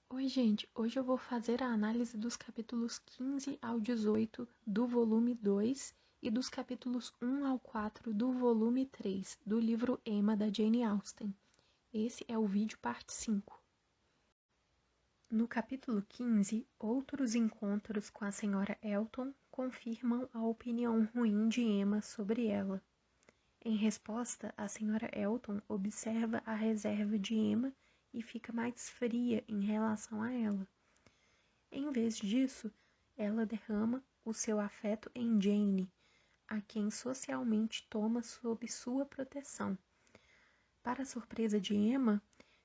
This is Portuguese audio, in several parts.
Oi, gente! Hoje eu vou fazer a análise dos capítulos 15 ao 18 do volume 2 e dos capítulos 1 ao 4 do volume 3 do livro Emma, da Jane Austen. Esse é o vídeo parte 5. No capítulo 15, outros encontros com a senhora Elton confirmam a opinião ruim de Emma sobre ela. Em resposta, a senhora Elton observa a reserva de Emma e fica mais fria em relação a ela. Em vez disso, ela derrama o seu afeto em Jane, a quem socialmente toma sob sua proteção. Para a surpresa de Emma,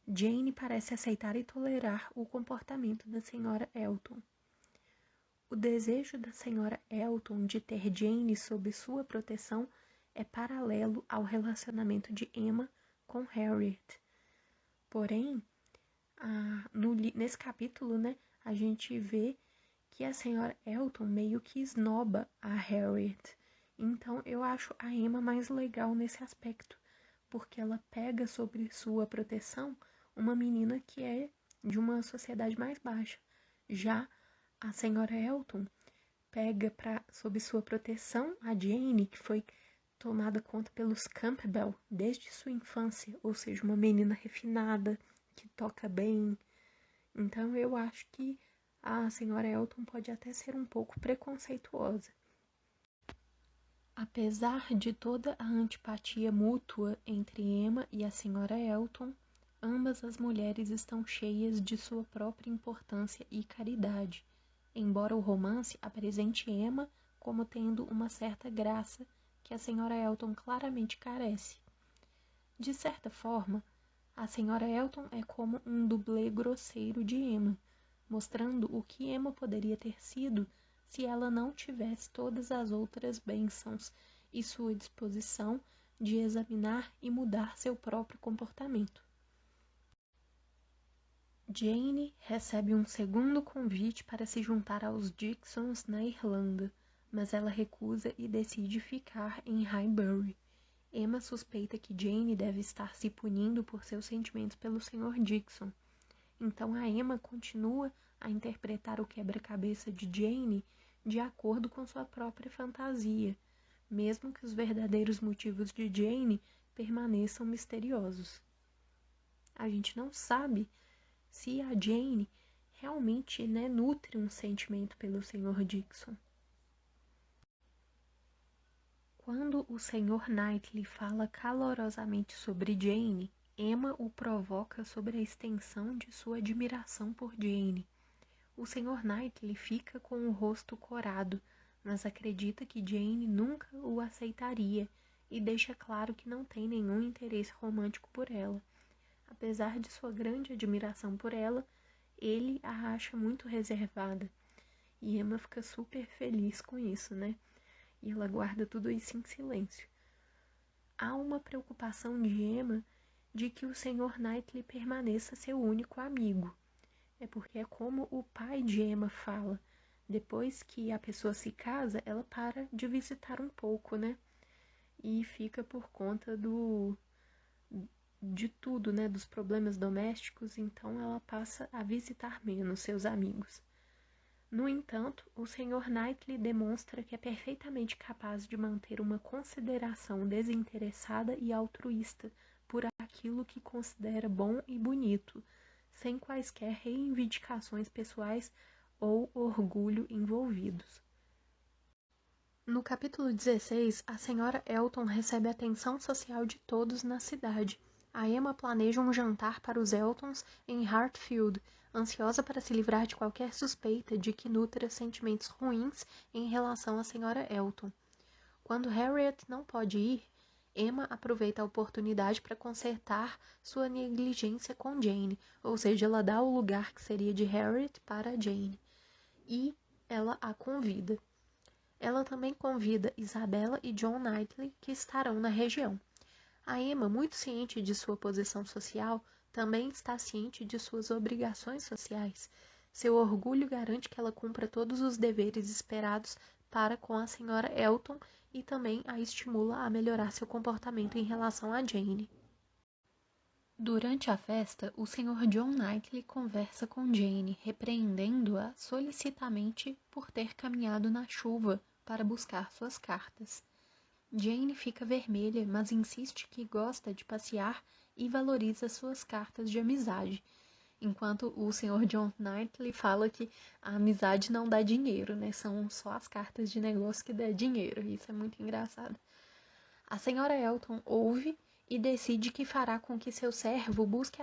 Jane parece aceitar e tolerar o comportamento da senhora Elton. O desejo da senhora Elton de ter Jane sob sua proteção é paralelo ao relacionamento de Emma com Harriet. Porém, nesse capítulo, a gente vê que a senhora Elton meio que esnoba a Harriet. Então, eu acho a Emma mais legal nesse aspecto, porque ela pega sobre sua proteção uma menina que é de uma sociedade mais baixa. Já a senhora Elton pega sob sua proteção a Jane, que foi tomada conta pelos Campbell desde sua infância, ou seja, uma menina refinada, que toca bem. Então eu acho que a senhora Elton pode até ser um pouco preconceituosa. Apesar de toda a antipatia mútua entre Emma e a senhora Elton, ambas as mulheres estão cheias de sua própria importância e caridade, embora o romance apresente Emma como tendo uma certa graça que a senhora Elton claramente carece. De certa forma, a senhora Elton é como um dublê grosseiro de Emma, mostrando o que Emma poderia ter sido se ela não tivesse todas as outras bênçãos e sua disposição de examinar e mudar seu próprio comportamento. Jane recebe um segundo convite para se juntar aos Dixons na Irlanda, mas ela recusa e decide ficar em Highbury. Emma suspeita que Jane deve estar se punindo por seus sentimentos pelo Sr. Dixon. Então a Emma continua a interpretar o quebra-cabeça de Jane de acordo com sua própria fantasia, mesmo que os verdadeiros motivos de Jane permaneçam misteriosos. A gente não sabe se a Jane realmente nutre um sentimento pelo Sr. Dixon. Quando o Sr. Knightley fala calorosamente sobre Jane, Emma o provoca sobre a extensão de sua admiração por Jane. O Sr. Knightley fica com o rosto corado, mas acredita que Jane nunca o aceitaria e deixa claro que não tem nenhum interesse romântico por ela. Apesar de sua grande admiração por ela, ele a acha muito reservada. E Emma fica super feliz com isso, E ela guarda tudo isso em silêncio. Há uma preocupação de Emma de que o Sr. Knightley permaneça seu único amigo. É porque é como o pai de Emma fala. Depois que a pessoa se casa, ela para de visitar um pouco, E fica por conta de tudo, dos problemas domésticos, então ela passa a visitar menos seus amigos. No entanto, o Sr. Knightley demonstra que é perfeitamente capaz de manter uma consideração desinteressada e altruísta por aquilo que considera bom e bonito, sem quaisquer reivindicações pessoais ou orgulho envolvidos. No capítulo 16, a senhora Elton recebe a atenção social de todos na cidade. A Emma planeja um jantar para os Eltons em Hartfield, ansiosa para se livrar de qualquer suspeita de que nutra sentimentos ruins em relação à senhora Elton. Quando Harriet não pode ir, Emma aproveita a oportunidade para consertar sua negligência com Jane, ou seja, ela dá o lugar que seria de Harriet para Jane, e ela a convida. Ela também convida Isabella e John Knightley, que estarão na região. A Emma, muito ciente de sua posição social, também está ciente de suas obrigações sociais. Seu orgulho garante que ela cumpra todos os deveres esperados para com a senhora Elton e também a estimula a melhorar seu comportamento em relação a Jane. Durante a festa, o Sr. John Knightley conversa com Jane, repreendendo-a solicitamente por ter caminhado na chuva para buscar suas cartas. Jane fica vermelha, mas insiste que gosta de passear e valoriza suas cartas de amizade, enquanto o Sr. John Knightley fala que a amizade não dá dinheiro, né? São só as cartas de negócio que dá dinheiro. Isso é muito engraçado. A senhora Elton ouve e decide que fará com que seu servo busque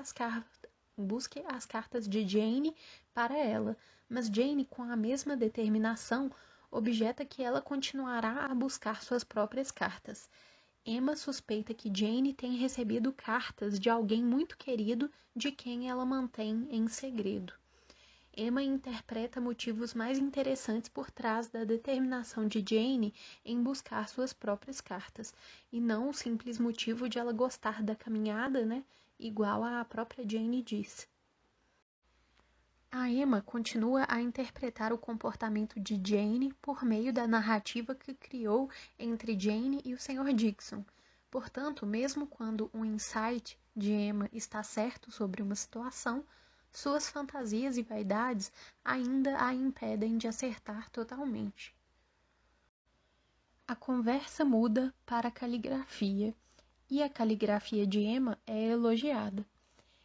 as cartas de Jane para ela, mas Jane, com a mesma determinação, objeta que ela continuará a buscar suas próprias cartas. Emma suspeita que Jane tem recebido cartas de alguém muito querido de quem ela mantém em segredo. Emma interpreta motivos mais interessantes por trás da determinação de Jane em buscar suas próprias cartas, e não o simples motivo de ela gostar da caminhada, né? Igual a própria Jane diz. A Emma continua a interpretar o comportamento de Jane por meio da narrativa que criou entre Jane e o Sr. Dixon. Portanto, mesmo quando um insight de Emma está certo sobre uma situação, suas fantasias e vaidades ainda a impedem de acertar totalmente. A conversa muda para a caligrafia, e a caligrafia de Emma é elogiada.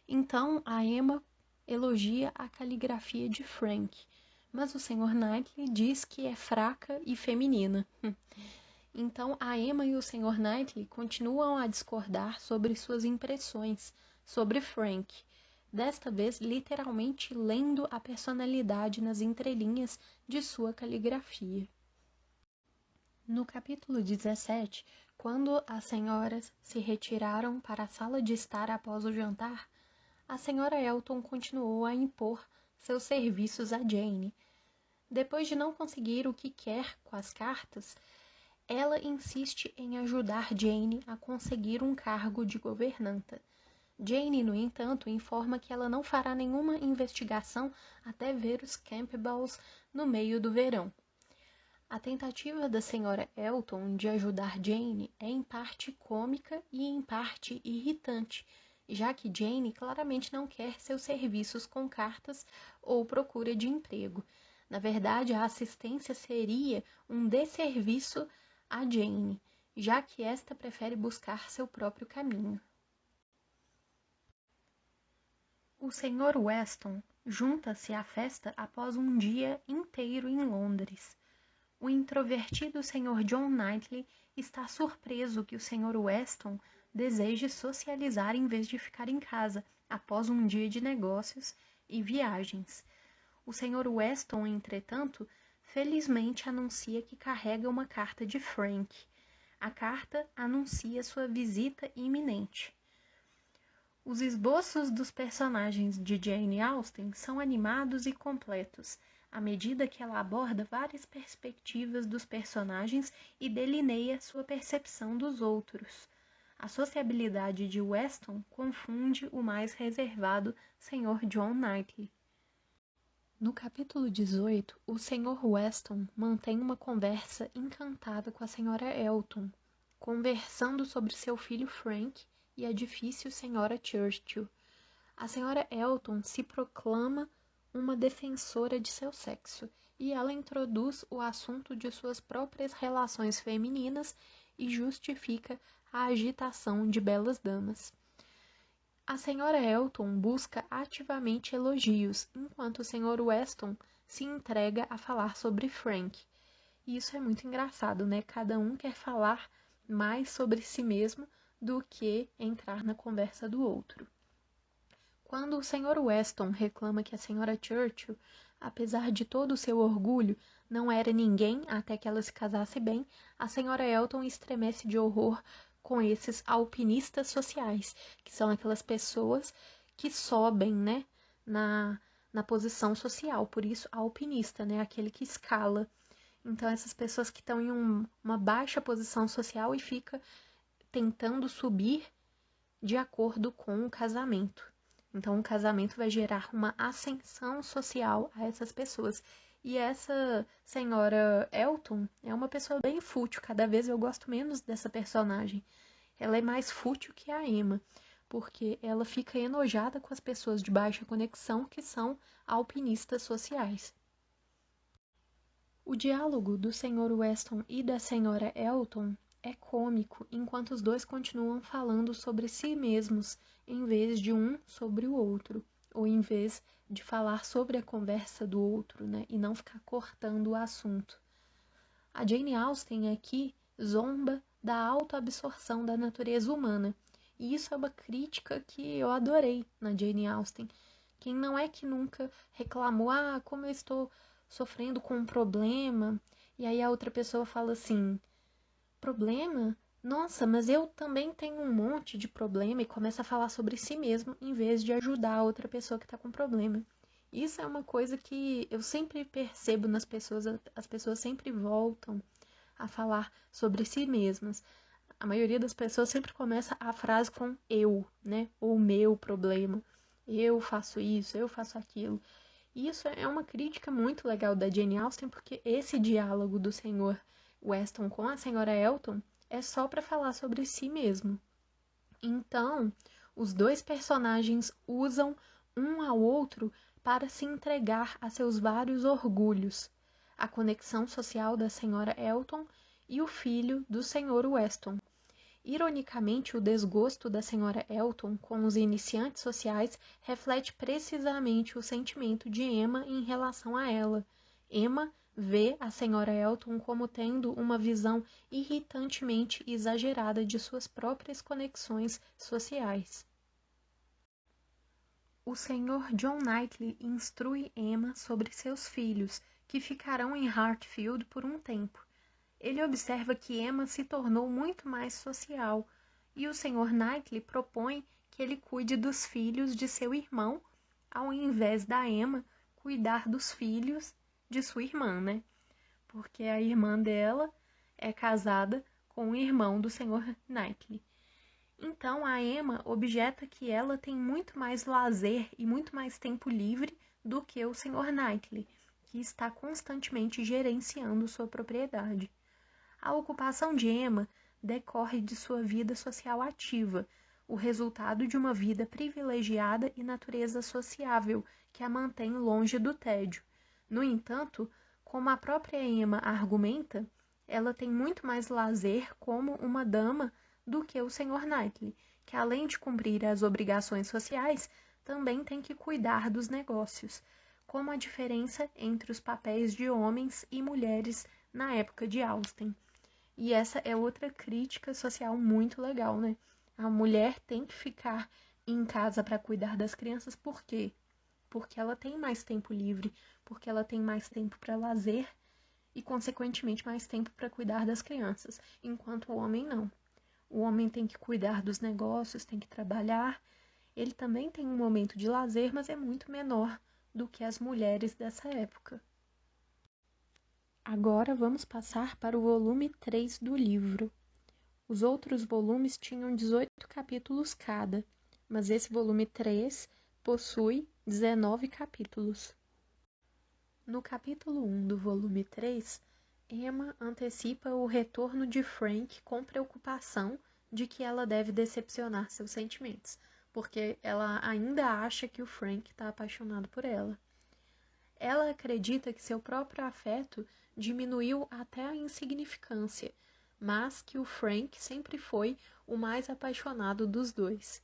Então, a Emma elogia a caligrafia de Frank, mas o Sr. Knightley diz que é fraca e feminina. Então, a Emma e o Sr. Knightley continuam a discordar sobre suas impressões sobre Frank, desta vez literalmente lendo a personalidade nas entrelinhas de sua caligrafia. No capítulo 17, quando as senhoras se retiraram para a sala de estar após o jantar, a senhora Elton continuou a impor seus serviços a Jane. Depois de não conseguir o que quer com as cartas, ela insiste em ajudar Jane a conseguir um cargo de governanta. Jane, no entanto, informa que ela não fará nenhuma investigação até ver os Campbells no meio do verão. A tentativa da senhora Elton de ajudar Jane é em parte cômica e em parte irritante, já que Jane claramente não quer seus serviços com cartas ou procura de emprego. Na verdade, a assistência seria um desserviço a Jane, já que esta prefere buscar seu próprio caminho. O Sr. Weston junta-se à festa após um dia inteiro em Londres. O introvertido Sr. John Knightley está surpreso que o Sr. Weston deseje socializar em vez de ficar em casa após um dia de negócios e viagens. O Sr. Weston, entretanto, felizmente anuncia que carrega uma carta de Frank. A carta anuncia sua visita iminente. Os esboços dos personagens de Jane Austen são animados e completos, à medida que ela aborda várias perspectivas dos personagens e delineia sua percepção dos outros. A sociabilidade de Weston confunde o mais reservado Sr. John Knightley. No capítulo 18, o Sr. Weston mantém uma conversa encantada com a Sra. Elton, conversando sobre seu filho Frank e a difícil Sra. Churchill. A Sra. Elton se proclama uma defensora de seu sexo, e ela introduz o assunto de suas próprias relações femininas e justifica a agitação de belas damas. A Sra. Elton busca ativamente elogios, enquanto o Sr. Weston se entrega a falar sobre Frank. E isso é muito engraçado, né? Cada um quer falar mais sobre si mesmo do que entrar na conversa do outro. Quando o Sr. Weston reclama que a Sra. Churchill, apesar de todo o seu orgulho, não era ninguém até que ela se casasse bem, a Sra. Elton estremece de horror com esses alpinistas sociais, que são aquelas pessoas que sobem, né, na posição social, por isso alpinista, né, aquele que escala. Então, essas pessoas que estão em uma baixa posição social e fica tentando subir de acordo com o casamento. Então, o casamento vai gerar uma ascensão social a essas pessoas. E essa senhora Elton é uma pessoa bem fútil. Cada vez eu gosto menos dessa personagem. Ela é mais fútil que a Emma. porque ela fica enojada com as pessoas de baixa conexão que são alpinistas sociais. O diálogo do Sr. Weston e da Sra. Elton é cômico, enquanto os dois continuam falando sobre si mesmos, em vez de um sobre o outro, ou em vez de falar sobre a conversa do outro, né, e não ficar cortando o assunto. A Jane Austen aqui zomba da autoabsorção da natureza humana, e isso é uma crítica que eu adorei na Jane Austen. Quem não é que nunca reclamou, como eu estou sofrendo com um problema, e aí a outra pessoa fala assim, problema? Nossa, mas eu também tenho um monte de problema, e começa a falar sobre si mesmo em vez de ajudar a outra pessoa que está com problema. Isso é uma coisa que eu sempre percebo nas pessoas, as pessoas sempre voltam a falar sobre si mesmas. A maioria das pessoas sempre começa a frase com eu, né? Ou meu problema. Eu faço isso, eu faço aquilo. E isso é uma crítica muito legal da Jane Austen, porque esse diálogo do Sr. Weston com a Sra. Elton é só para falar sobre si mesmo. Então, os dois personagens usam um ao outro para se entregar a seus vários orgulhos, a conexão social da Sra. Elton e o filho do Sr. Weston. Ironicamente, o desgosto da Sra. Elton com os iniciantes sociais reflete precisamente o sentimento de Emma em relação a ela. Emma vê a Sra. Elton como tendo uma visão irritantemente exagerada de suas próprias conexões sociais. O Sr. John Knightley instrui Emma sobre seus filhos, que ficarão em Hartfield por um tempo. Ele observa que Emma se tornou muito mais social, e o Sr. Knightley propõe que ele cuide dos filhos de seu irmão, ao invés da Emma cuidar dos filhos de sua irmã, né? Porque a irmã dela é casada com o irmão do Sr. Knightley. Então a Emma objeta que ela tem muito mais lazer e muito mais tempo livre do que o Sr. Knightley, que está constantemente gerenciando sua propriedade. A ocupação de Emma decorre de sua vida social ativa, o resultado de uma vida privilegiada e natureza sociável que a mantém longe do tédio. No entanto, como a própria Emma argumenta, ela tem muito mais lazer como uma dama do que o Sr. Knightley, que além de cumprir as obrigações sociais, também tem que cuidar dos negócios, como a diferença entre os papéis de homens e mulheres na época de Austen. E essa é outra crítica social muito legal, né? A mulher tem que ficar em casa para cuidar das crianças, por quê? Porque ela tem mais tempo livre, porque ela tem mais tempo para lazer e, consequentemente, mais tempo para cuidar das crianças, enquanto o homem não. O homem tem que cuidar dos negócios, tem que trabalhar. Ele também tem um momento de lazer, mas é muito menor do que as mulheres dessa época. Agora vamos passar para o volume 3 do livro. Os outros volumes tinham 18 capítulos cada, mas esse volume 3 possui 19 capítulos. No capítulo 1 do volume 3, Emma antecipa o retorno de Frank com preocupação de que ela deve decepcionar seus sentimentos, porque ela ainda acha que o Frank está apaixonado por ela. Ela acredita que seu próprio afeto diminuiu até a insignificância, mas que o Frank sempre foi o mais apaixonado dos dois.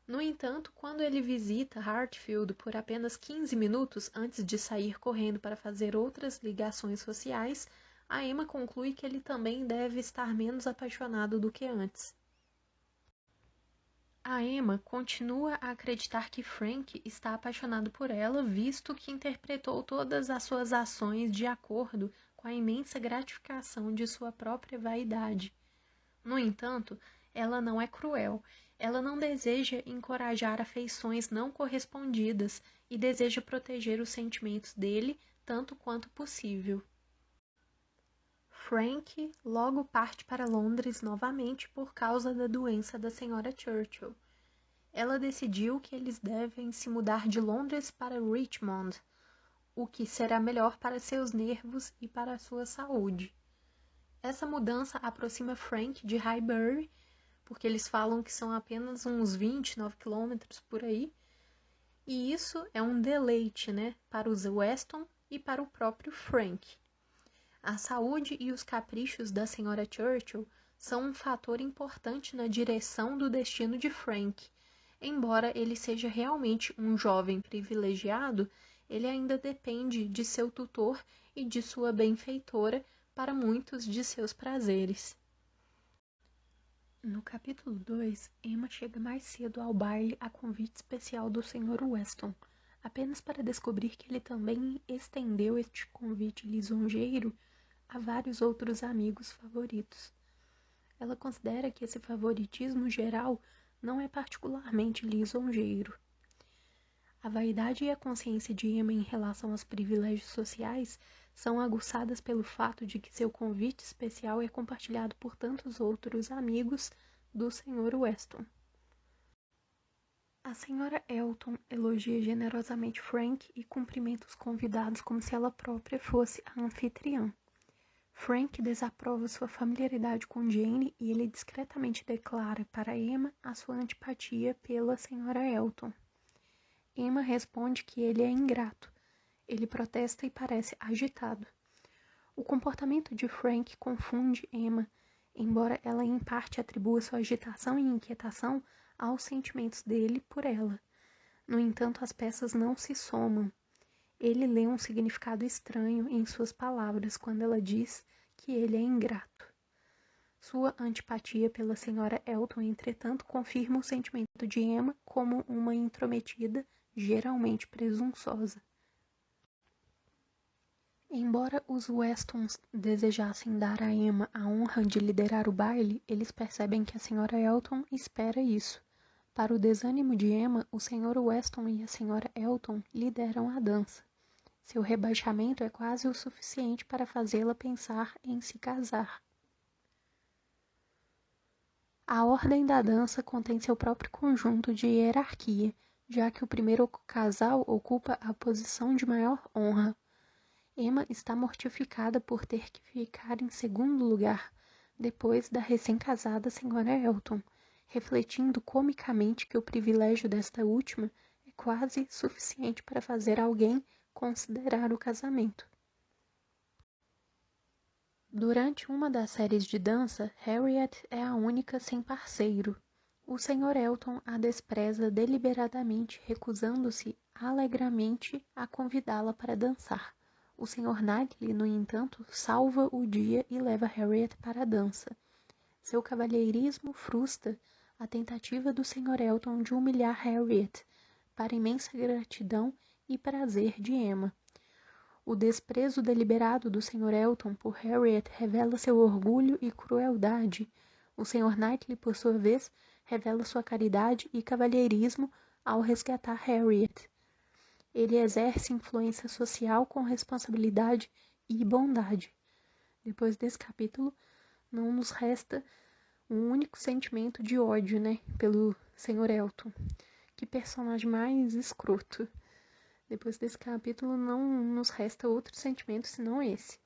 No entanto, quando ele visita Hartfield por apenas 15 minutos antes de sair correndo para fazer outras ligações sociais, a Emma conclui que ele também deve estar menos apaixonado do que antes. A Emma continua a acreditar que Frank está apaixonado por ela, visto que interpretou todas as suas ações de acordo com a imensa gratificação de sua própria vaidade. No entanto, ela não é cruel. Ela não deseja encorajar afeições não correspondidas e deseja proteger os sentimentos dele tanto quanto possível. Frank logo parte para Londres novamente por causa da doença da Sra. Churchill. Ela decidiu que eles devem se mudar de Londres para Richmond, o que será melhor para seus nervos e para sua saúde. Essa mudança aproxima Frank de Highbury, porque eles falam que são apenas uns 29 quilômetros por aí. E isso é um deleite, né, para os Weston e para o próprio Frank. A saúde e os caprichos da senhora Churchill são um fator importante na direção do destino de Frank. Embora ele seja realmente um jovem privilegiado, ele ainda depende de seu tutor e de sua benfeitora para muitos de seus prazeres. No capítulo 2, Emma chega mais cedo ao baile a convite especial do Sr. Weston, apenas para descobrir que ele também estendeu este convite lisonjeiro a vários outros amigos favoritos. Ela considera que esse favoritismo geral não é particularmente lisonjeiro. A vaidade e a consciência de Emma em relação aos privilégios sociais são aguçadas pelo fato de que seu convite especial é compartilhado por tantos outros amigos do Sr. Weston. A Sra. Elton elogia generosamente Frank e cumprimenta os convidados como se ela própria fosse a anfitriã. Frank desaprova sua familiaridade com Jane e ele discretamente declara para Emma a sua antipatia pela Sra. Elton. Emma responde que ele é ingrato. Ele protesta e parece agitado. O comportamento de Frank confunde Emma, embora ela em parte atribua sua agitação e inquietação aos sentimentos dele por ela. No entanto, as peças não se somam. Ele lê um significado estranho em suas palavras quando ela diz que ele é ingrato. Sua antipatia pela Sra. Elton, entretanto, confirma o sentimento de Emma como uma intrometida, geralmente presunçosa. Embora os Westons desejassem dar a Emma a honra de liderar o baile, eles percebem que a Sra. Elton espera isso. Para o desânimo de Emma, o Sr. Weston e a Sra. Elton lideram a dança. Seu rebaixamento é quase o suficiente para fazê-la pensar em se casar. A ordem da dança contém seu próprio conjunto de hierarquia, já que o primeiro casal ocupa a posição de maior honra. Emma está mortificada por ter que ficar em segundo lugar, depois da recém-casada Sra. Elton, refletindo comicamente que o privilégio desta última é quase suficiente para fazer alguém considerar o casamento. Durante uma das séries de dança, Harriet é a única sem parceiro. O Sr. Elton a despreza deliberadamente, recusando-se alegremente a convidá-la para dançar. O Sr. Knightley, no entanto, salva o dia e leva Harriet para a dança. Seu cavalheirismo frustra a tentativa do Sr. Elton de humilhar Harriet, para imensa gratidão e prazer de Emma. O desprezo deliberado do Sr. Elton por Harriet revela seu orgulho e crueldade. O Sr. Knightley, por sua vez, revela sua caridade e cavalheirismo ao resgatar Harriet. Ele exerce influência social com responsabilidade e bondade. Depois desse capítulo, não nos resta um único sentimento de ódio, pelo Sr. Elton. Que personagem mais escroto. Depois desse capítulo, não nos resta outro sentimento senão esse.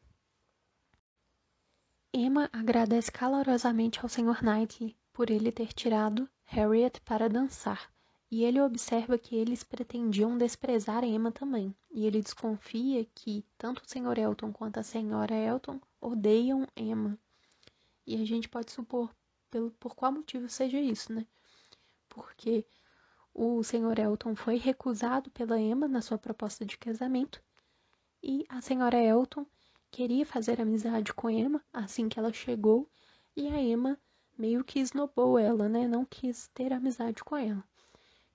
Emma agradece calorosamente ao Sr. Knightley por ele ter tirado Harriet para dançar, e ele observa que eles pretendiam desprezar Emma também, e ele desconfia que tanto o Sr. Elton quanto a Sra. Elton odeiam Emma. E a gente pode supor por qual motivo seja isso, Porque o Sr. Elton foi recusado pela Emma na sua proposta de casamento e a Sra. Elton queria fazer amizade com Emma assim que ela chegou e a Emma meio que esnobou ela, não quis ter amizade com ela.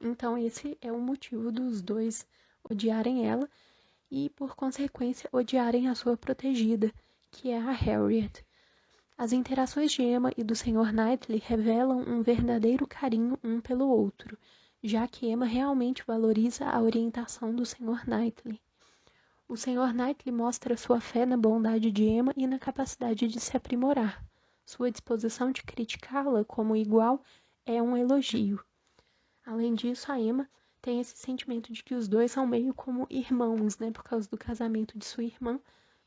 Então esse é o motivo dos dois odiarem ela e, por consequência, odiarem a sua protegida, que é a Harriet. As interações de Emma e do Sr. Knightley revelam um verdadeiro carinho um pelo outro, já que Emma realmente valoriza a orientação do Sr. Knightley. O Sr. Knightley mostra sua fé na bondade de Emma e na capacidade de se aprimorar. Sua disposição de criticá-la como igual é um elogio. Além disso, a Emma tem esse sentimento de que os dois são meio como irmãos, por causa do casamento de sua irmã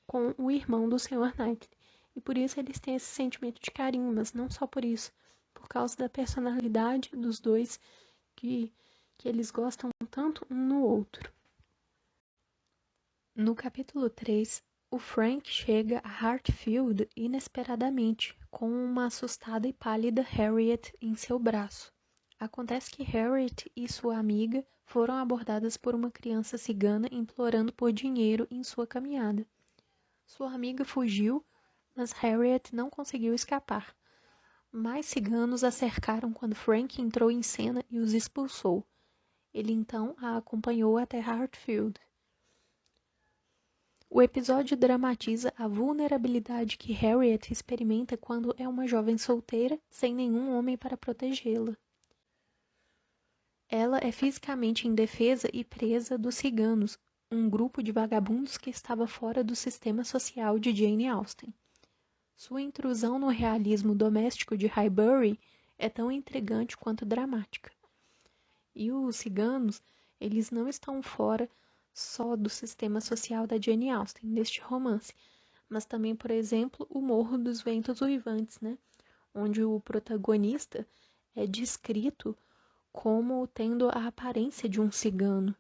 com o irmão do Sr. Knightley. E por isso eles têm esse sentimento de carinho, mas não só por isso, por causa da personalidade dos dois, que eles gostam tanto um no outro. No capítulo 3, o Frank chega a Hartfield inesperadamente, com uma assustada e pálida Harriet em seu braço. Acontece que Harriet e sua amiga foram abordadas por uma criança cigana implorando por dinheiro em sua caminhada. Sua amiga fugiu, mas Harriet não conseguiu escapar. Mais ciganos a cercaram quando Frank entrou em cena e os expulsou. Ele então a acompanhou até Hartfield. O episódio dramatiza a vulnerabilidade que Harriet experimenta quando é uma jovem solteira, sem nenhum homem para protegê-la. Ela é fisicamente indefesa e presa dos ciganos, um grupo de vagabundos que estava fora do sistema social de Jane Austen. Sua intrusão no realismo doméstico de Highbury é tão intrigante quanto dramática. E os ciganos, eles não estão fora só do sistema social da Jane Austen, neste romance, mas também, por exemplo, o Morro dos Ventos Uivantes, né? Onde o protagonista é descrito como tendo a aparência de um cigano.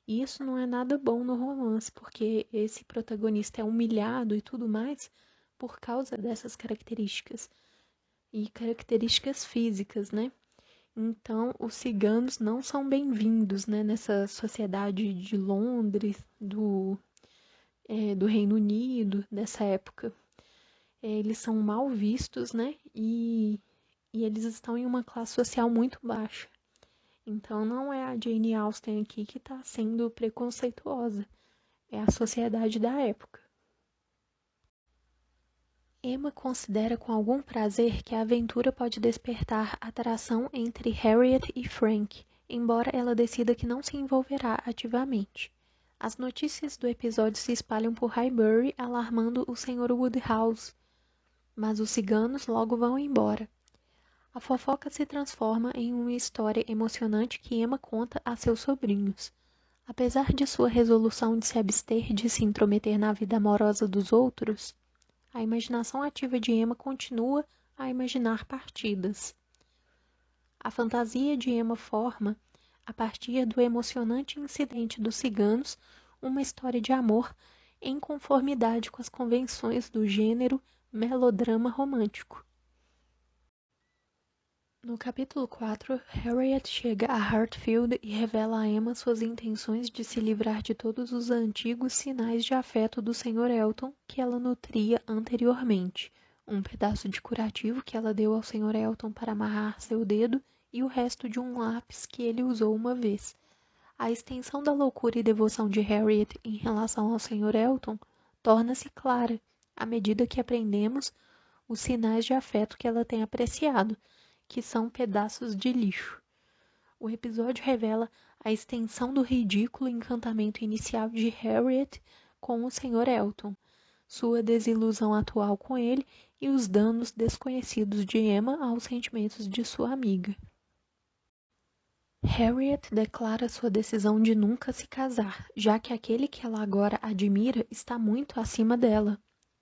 E isso não é nada bom no romance, porque esse protagonista é humilhado e tudo mais por causa dessas características. E características físicas, né? Então, os ciganos não são bem-vindos, né, nessa sociedade de Londres, do Reino Unido, dessa época. Eles são mal vistos, né, e eles estão em uma classe social muito baixa. Então, não é a Jane Austen aqui que está sendo preconceituosa, é a sociedade da época. Emma considera com algum prazer que a aventura pode despertar atração entre Harriet e Frank, embora ela decida que não se envolverá ativamente. As notícias do episódio se espalham por Highbury, alarmando o Sr. Woodhouse, mas os ciganos logo vão embora. A fofoca se transforma em uma história emocionante que Emma conta a seus sobrinhos. Apesar de sua resolução de se abster de se intrometer na vida amorosa dos outros, a imaginação ativa de Emma continua a imaginar partidas. A fantasia de Emma forma, a partir do emocionante incidente dos ciganos, uma história de amor em conformidade com as convenções do gênero melodrama romântico. No capítulo 4, Harriet chega a Hartfield e revela a Emma suas intenções de se livrar de todos os antigos sinais de afeto do Sr. Elton que ela nutria anteriormente, um pedaço de curativo que ela deu ao Sr. Elton para amarrar seu dedo e o resto de um lápis que ele usou uma vez. A extensão da loucura e devoção de Harriet em relação ao Sr. Elton torna-se clara à medida que aprendemos os sinais de afeto que ela tem apreciado, que são pedaços de lixo. O episódio revela a extensão do ridículo encantamento inicial de Harriet com o Sr. Elton, sua desilusão atual com ele e os danos desconhecidos de Emma aos sentimentos de sua amiga. Harriet declara sua decisão de nunca se casar, já que aquele que ela agora admira está muito acima dela.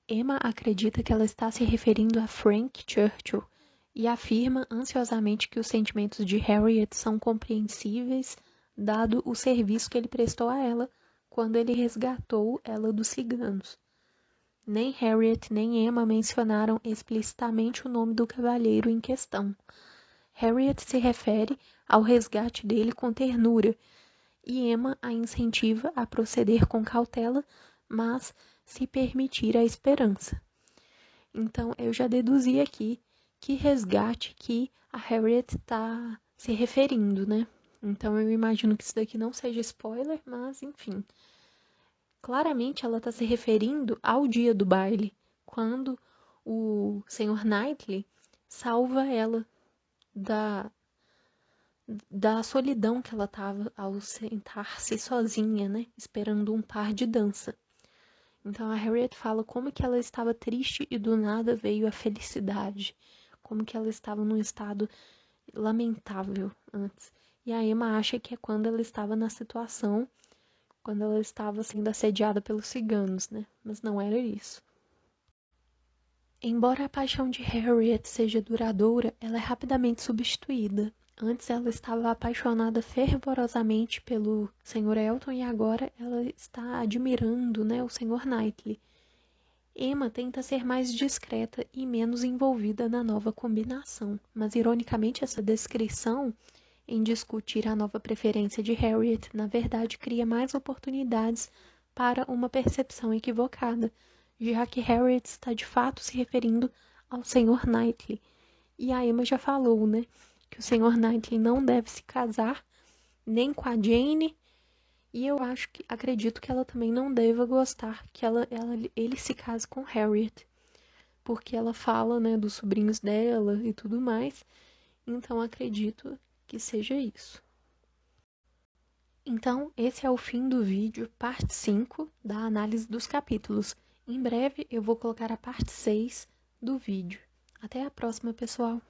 Emma acredita que ela está se referindo a Frank Churchill, e afirma ansiosamente que os sentimentos de Harriet são compreensíveis, dado o serviço que ele prestou a ela quando ele resgatou ela dos ciganos. Nem Harriet nem Emma mencionaram explicitamente o nome do cavalheiro em questão. Harriet se refere ao resgate dele com ternura, e Emma a incentiva a proceder com cautela, mas se permitir a esperança. Então, eu já deduzi aqui que resgate que a Harriet está se referindo, né? Então eu imagino que isso daqui não seja spoiler, mas enfim. Claramente ela está se referindo ao dia do baile, quando o Sr. Knightley salva ela da solidão que ela estava ao sentar-se sozinha, né? Esperando um par de dança. Então a Harriet fala como que ela estava triste e do nada veio a felicidade. Como que ela estava num estado lamentável antes. E a Emma acha que é quando ela estava na situação, quando ela estava sendo assediada pelos ciganos, né? Mas não era isso. Embora a paixão de Harriet seja duradoura, ela é rapidamente substituída. Antes ela estava apaixonada fervorosamente pelo Sr. Elton e agora ela está admirando, né, o Sr. Knightley. Emma tenta ser mais discreta e menos envolvida na nova combinação, mas ironicamente essa descrição em discutir a nova preferência de Harriet, na verdade, cria mais oportunidades para uma percepção equivocada, já que Harriet está de fato se referindo ao Sr. Knightley. E a Emma já falou, né, que o Sr. Knightley não deve se casar nem com a Jane, e eu acredito que ela também não deva gostar que ele se case com Harriet, porque ela fala, né, dos sobrinhos dela e tudo mais, então acredito que seja isso. Então, esse é o fim do vídeo, parte 5 da análise dos capítulos. Em breve eu vou colocar a parte 6 do vídeo. Até a próxima, pessoal!